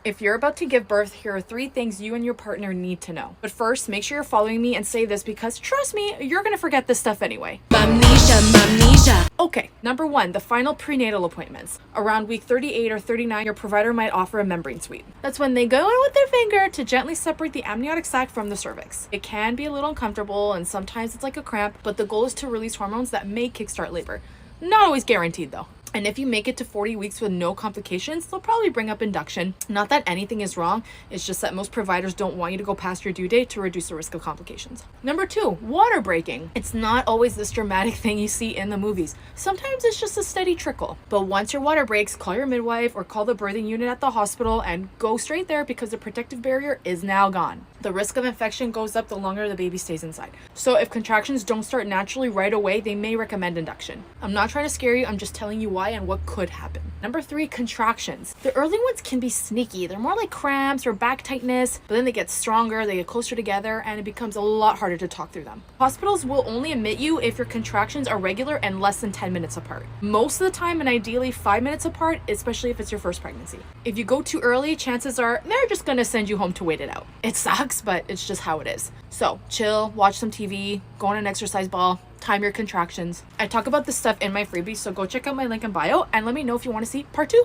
If you're about to give birth, here are 3 things you and your partner need to know. But first, make sure you're following me and say this because trust me, you're gonna forget this stuff anyway. MOMnesia. Okay, number 1, the final prenatal appointments. Around week 38 or 39, your provider might offer a membrane sweep. That's when they go in with their finger to gently separate the amniotic sac from the cervix. It can be a little uncomfortable and sometimes it's like a cramp, but the goal is to release hormones that may kickstart labor. Not always guaranteed though. And if you make it to 40 weeks with no complications, they'll probably bring up induction. Not that anything is wrong, it's just that most providers don't want you to go past your due date to reduce the risk of complications. Number 2, water breaking. It's not always this dramatic thing you see in the movies. Sometimes it's just a steady trickle. But once your water breaks, call your midwife or call the birthing unit at the hospital and go straight there because the protective barrier is now gone. The risk of infection goes up the longer the baby stays inside. So if contractions don't start naturally right away, they may recommend induction. I'm not trying to scare you, I'm just telling you why and what could happen. Number 3, contractions. The early ones can be sneaky. They're more like cramps or back tightness, but then they get stronger, they get closer together, and it becomes a lot harder to talk through them. Hospitals will only admit you if your contractions are regular and less than 10 minutes apart. Most of the time, and ideally 5 minutes apart, especially if it's your first pregnancy. If you go too early, chances are they're just gonna send you home to wait it out. It sucks, but it's just how it is. So chill, watch some TV, go on an exercise ball, time your contractions. I talk about this stuff in my freebie, so go check out my link in bio and let me know if you want to see part 2.